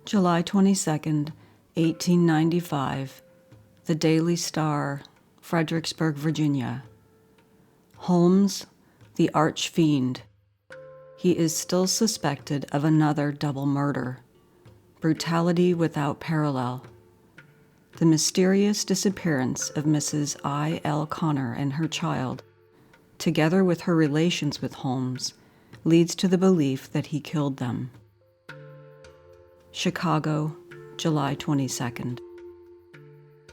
July 22nd, 1895, The Daily Star, Fredericksburg, Virginia. Holmes, the arch-fiend. He is still suspected of another double murder. Brutality without parallel. The mysterious disappearance of Mrs. I. L. Connor and her child, together with her relations with Holmes, leads to the belief that he killed them. Chicago, July 22nd.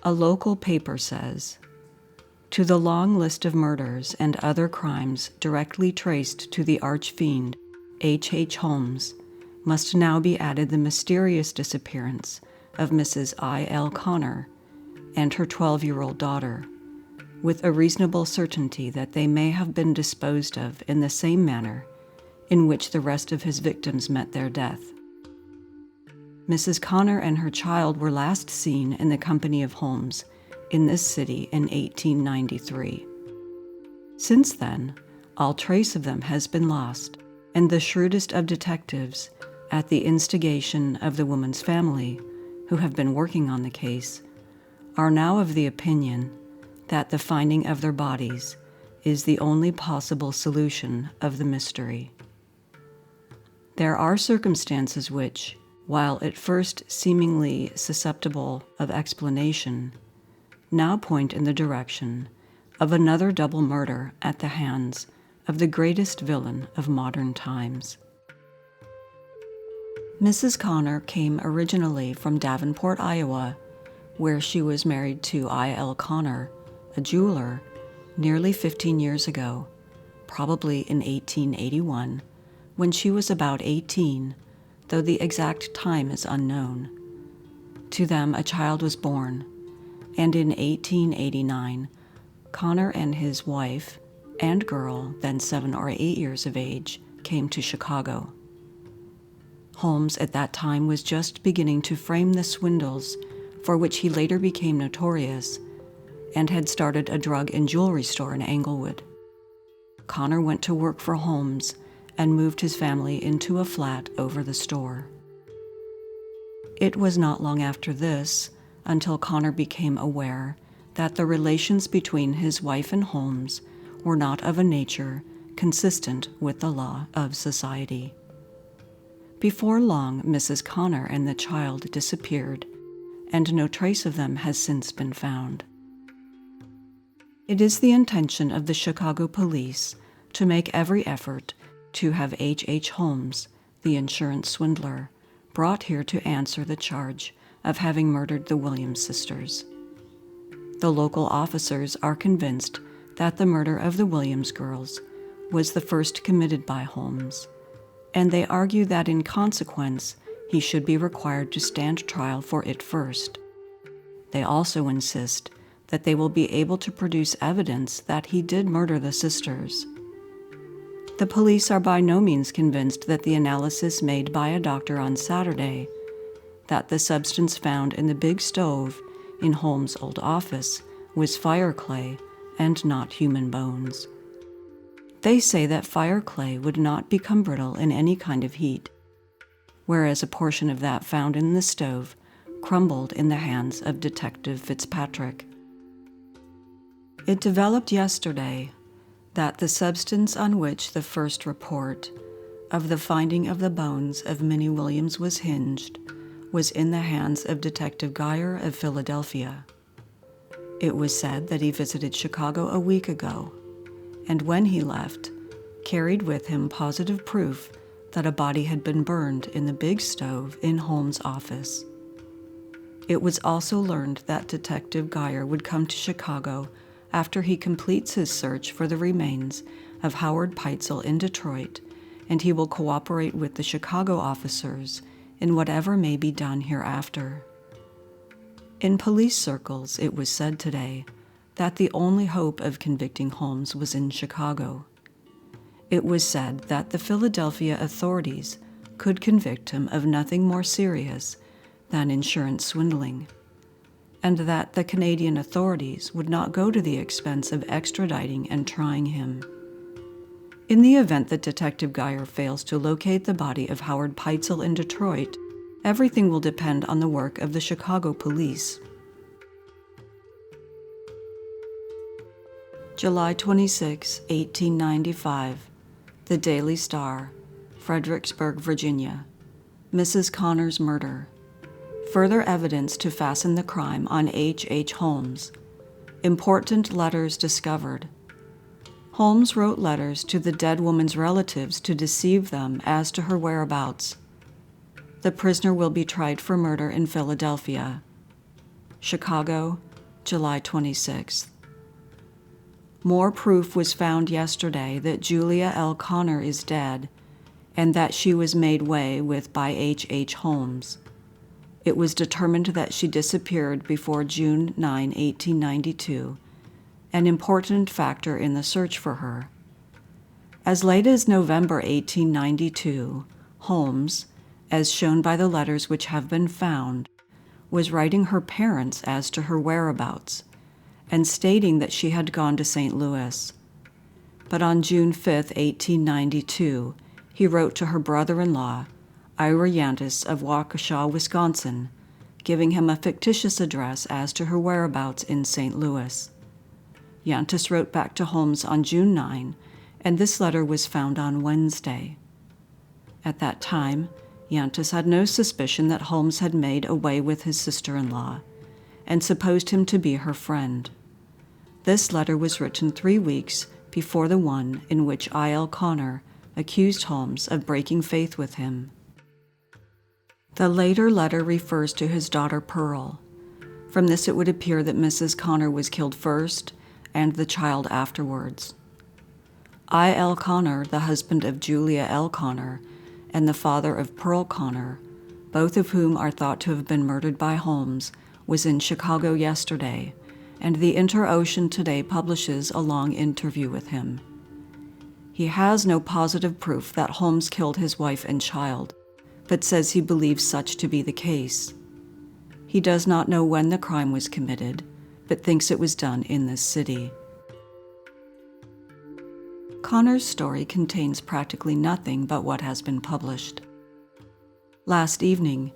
A local paper says, "To the long list of murders and other crimes directly traced to the arch-fiend, H. Holmes, must now be added the mysterious disappearance of Mrs. I. L. Connor and her 12-year-old daughter, with a reasonable certainty that they may have been disposed of in the same manner in which the rest of his victims met their death. Mrs. Connor and her child were last seen in the company of Holmes in this city in 1893. Since then, all trace of them has been lost, and the shrewdest of detectives, at the instigation of the woman's family, who have been working on the case, are now of the opinion that the finding of their bodies is the only possible solution of the mystery. There are circumstances which, while at first seemingly susceptible of explanation, now point in the direction of another double murder at the hands of the greatest villain of modern times." Mrs. Connor came originally from Davenport, Iowa, where she was married to I. L. Connor, a jeweler, nearly 15 years ago, probably in 1881, when she was about 18, though the exact time is unknown. To them a child was born, and in 1889, Connor and his wife and girl, then 7 or 8 years of age, came to Chicago. Holmes at that time was just beginning to frame the swindles for which he later became notorious, and had started a drug and jewelry store in Englewood. Connor went to work for Holmes and moved his family into a flat over the store. It was not long after this until Connor became aware that the relations between his wife and Holmes were not of a nature consistent with the law of society. Before long, Mrs. Connor and the child disappeared, and no trace of them has since been found. It is the intention of the Chicago police to make every effort to have H. Holmes, the insurance swindler, brought here to answer the charge of having murdered the Williams sisters. The local officers are convinced that the murder of the Williams girls was the first committed by Holmes, and they argue that in consequence he should be required to stand trial for it first. They also insist that they will be able to produce evidence that he did murder the sisters. The police are by no means convinced that the analysis made by a doctor on Saturday, that the substance found in the big stove in Holmes' old office was fire clay and not human bones. They say that fire clay would not become brittle in any kind of heat, whereas a portion of that found in the stove crumbled in the hands of Detective Fitzpatrick. It developed yesterday that the substance on which the first report of the finding of the bones of Minnie Williams was hinged was in the hands of Detective Geyer of Philadelphia. It was said that he visited Chicago a week ago, and when he left, carried with him positive proof that a body had been burned in the big stove in Holmes' office. It was also learned that Detective Geyer would come to Chicago after he completes his search for the remains of Howard Peitzel in Detroit, and he will cooperate with the Chicago officers in whatever may be done hereafter. In police circles, it was said today that the only hope of convicting Holmes was in Chicago. It was said that the Philadelphia authorities could convict him of nothing more serious than insurance swindling, and that the Canadian authorities would not go to the expense of extraditing and trying him. In the event that Detective Geyer fails to locate the body of Howard Peitzel in Detroit, everything will depend on the work of the Chicago police. July 26, 1895. The Daily Star, Fredericksburg, Virginia. Mrs. Connor's murder. Further evidence to fasten the crime on H. Holmes. Important letters discovered. Holmes wrote letters to the dead woman's relatives to deceive them as to her whereabouts. The prisoner will be tried for murder in Philadelphia. Chicago, July 26th. More proof was found yesterday that Julia L. Connor is dead, and that she was made way with by H. Holmes. It was determined that she disappeared before June 9, 1892, an important factor in the search for her. As late as November 1892, Holmes, as shown by the letters which have been found, was writing her parents as to her whereabouts and stating that she had gone to St. Louis. But on June 5, 1892, he wrote to her brother-in-law, Ira Yantis of Waukesha, Wisconsin, giving him a fictitious address as to her whereabouts in St. Louis. Yantis wrote back to Holmes on June 9, and this letter was found on Wednesday. At that time, Yantis had no suspicion that Holmes had made away with his sister-in-law, and supposed him to be her friend. This letter was written 3 weeks before the one in which I.L. Connor accused Holmes of breaking faith with him. The later letter refers to his daughter Pearl. From this it would appear that Mrs. Connor was killed first and the child afterwards. I.L. Connor, the husband of Julia L. Connor, and the father of Pearl Connor, both of whom are thought to have been murdered by Holmes, was in Chicago yesterday, and the Inter-Ocean today publishes a long interview with him. He has no positive proof that Holmes killed his wife and child, but says he believes such to be the case. He does not know when the crime was committed, but thinks it was done in this city. Connor's story contains practically nothing but what has been published. Last evening,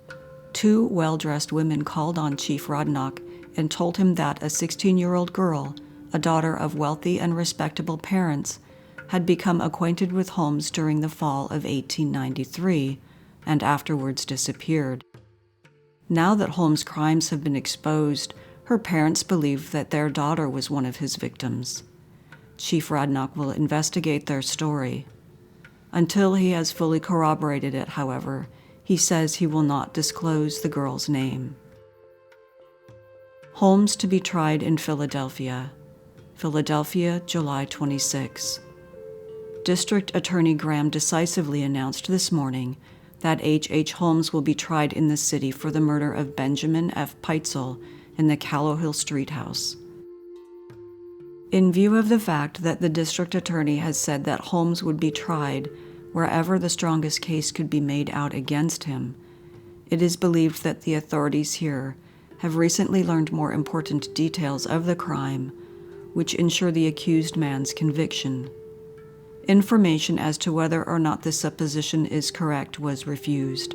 2 well-dressed women called on Chief Rodnock and told him that a 16-year-old girl, a daughter of wealthy and respectable parents, had become acquainted with Holmes during the fall of 1893 and afterwards disappeared. Now that Holmes' crimes have been exposed, her parents believe that their daughter was one of his victims. Chief Rodnock will investigate their story. Until he has fully corroborated it, however, he says he will not disclose the girl's name. Holmes to be tried in Philadelphia. Philadelphia, July 26. District Attorney Graham decisively announced this morning that H. Holmes will be tried in the city for the murder of Benjamin F. Peitzel in the Callowhill Street house. In view of the fact that the district attorney has said that Holmes would be tried wherever the strongest case could be made out against him, it is believed that the authorities here have recently learned more important details of the crime, which ensure the accused man's conviction. Information as to whether or not this supposition is correct was refused.